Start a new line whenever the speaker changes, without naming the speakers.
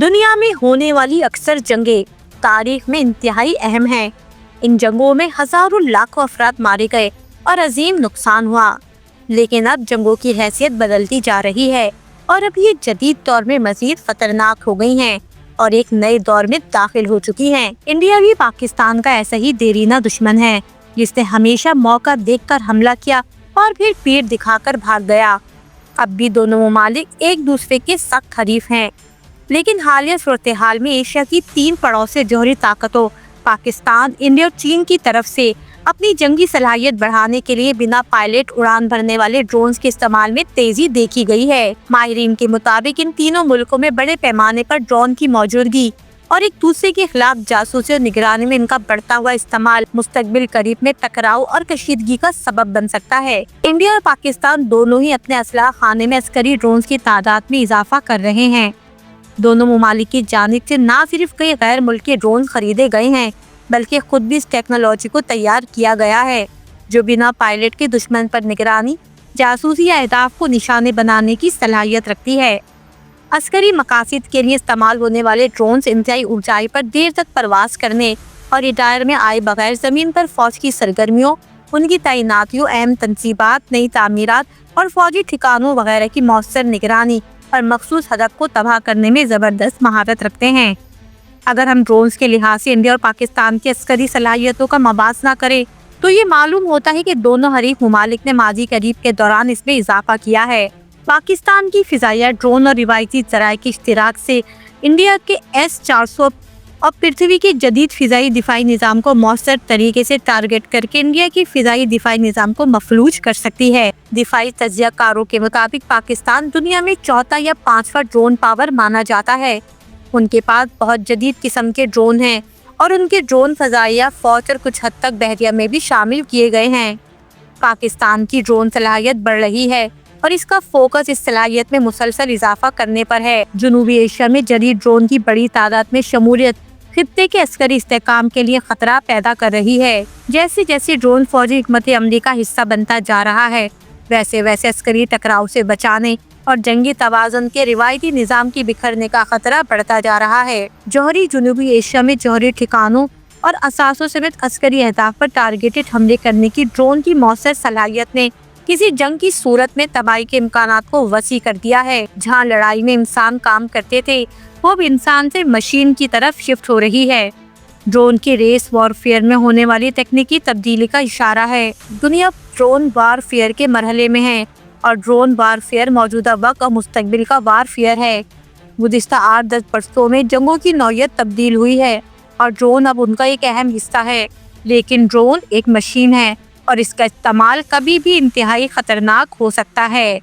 दुनिया में होने वाली अक्सर जंगें तारीख में इंतहाई अहम हैं। इन जंगों में हजारों लाखों अफराद मारे गए और अजीम नुकसान हुआ। लेकिन अब जंगों की हैसियत बदलती जा रही है और अब ये जदीद दौर में मजीद खतरनाक हो गई हैं और एक नए दौर में दाखिल हो चुकी हैं। इंडिया भी पाकिस्तान का ऐसा ही देरीना दुश्मन है, जिसने हमेशा मौका देखकर हमला किया और फिर पीठ दिखाकर भाग गया। अब भी दोनों ममालिक एक दूसरे के सख्त हरीफ हैं, लेकिन हालिया सूरत-ए-हाल में एशिया की 3 पड़ोसी जौहरी ताकतों पाकिस्तान, इंडिया और चीन की तरफ से अपनी जंगी सलाहियत बढ़ाने के लिए बिना पायलट उड़ान भरने वाले ड्रोन्स के इस्तेमाल में तेजी देखी गई है। माहिरीन के मुताबिक इन तीनों मुल्कों में बड़े पैमाने पर ड्रोन की मौजूदगी और एक दूसरे के खिलाफ जासूसी और निगरानी में इनका बढ़ता हुआ इस्तेमाल मुस्तकबिल करीब में टकराव और कशीदगी का सबब बन सकता है। इंडिया और पाकिस्तान दोनों ही अपने असलाह खाने में अस्करी ड्रोन की तादाद में इजाफा कर रहे हैं। दोनों ममालिक की जानिब से न सिर्फ कई गैर मुल्की ड्रोन खरीदे गए हैं, बल्कि खुद भी इस टेक्नोलॉजी को तैयार किया गया है, जो बिना पायलट के दुश्मन पर निगरानी, जासूसी या अहदाफ को निशाने बनाने की सलाहियत रखती है। अस्करी मकासद के लिए इस्तेमाल होने वाले ड्रोन्स इंतहाई ऊंचाई पर देर तक परवास करने और रिटायर में आए बगैर जमीन पर फौज की सरगर्मियों, उनकी तैनातियों, अहम तनसीबात, नई तामीरात और फौजी ठिकानों वगैरह की मौसर निगरानी और मखसूस हदफ को तबाह करने में ज़बरदस्त महारत रखते हैं। अगर हम ड्रोन्स के लिहाज से इंडिया और पाकिस्तान की अस्करी सलाहियतों का मबासना करें तो ये मालूम होता है कि दोनों हरीफ ममालिक ने माजी करीब के दौरान इसमें इजाफा किया है। पाकिस्तान की फिजाइया ड्रोन और रिवायती ज़राए के इश्तिराक से इंडिया के S-400 और पृथ्वी के जदीद फिजाई दिफाई निज़ाम को मौसर तरीके से टारगेट करके इंडिया की फिजाई दिफाई निज़ाम को मफलूज कर सकती है। दिफाई तज्ज़ियाकारों के मुताबिक पाकिस्तान दुनिया में चौथा या 5वां ड्रोन पावर माना जाता है। उनके पास बहुत जदीद किस्म के ड्रोन हैं और उनके ड्रोन फजाइया, फौज और कुछ हद तक बहरिया में भी शामिल किए गए हैं। पाकिस्तान की ड्रोन सलाहियत बढ़ रही है और इसका फोकस इस सलाहियत में मुसलसल इजाफा करने पर है। जनूबी एशिया में जदीद ड्रोन की बड़ी तादाद में शमूलियत खित्ते के अस्करी इस्तेहकाम के लिए खतरा पैदा कर रही है। जैसे जैसे ड्रोन फौजी हिकमत अमली का हिस्सा बनता जा रहा है, वैसे वैसे अस्करी टकराव से बचाने और जंगी तवाज़ुन के रिवायती निज़ाम की बिखरने का खतरा बढ़ता जा रहा है। जौहरी जनूबी एशिया में जौहरी ठिकानों और असासों समेत अस्करी अहदाफ पर टारगेटेड हमले करने की ड्रोन की मौसर सलाहियत ने किसी जंग की सूरत में तबाही के इम्कानात को वसी कर दिया है। जहाँ लड़ाई में इंसान काम करते थे, वो अब इंसान से मशीन की तरफ शिफ्ट हो रही है। ड्रोन की रेस वॉरफेयर में होने वाली तकनीकी तब्दीली का इशारा है। दुनिया ड्रोन वॉरफेयर के मरहले में है और ड्रोन वॉरफेयर मौजूदा वक्त और मुस्तकबिल का वॉरफेयर है। गुज़िश्ता 8-10 बरसों में जंगों की नौयत तब्दील हुई है और ड्रोन अब उनका एक अहम हिस्सा है। लेकिन ड्रोन एक मशीन है और इसका इस्तेमाल कभी भी इंतहाई खतरनाक हो सकता है।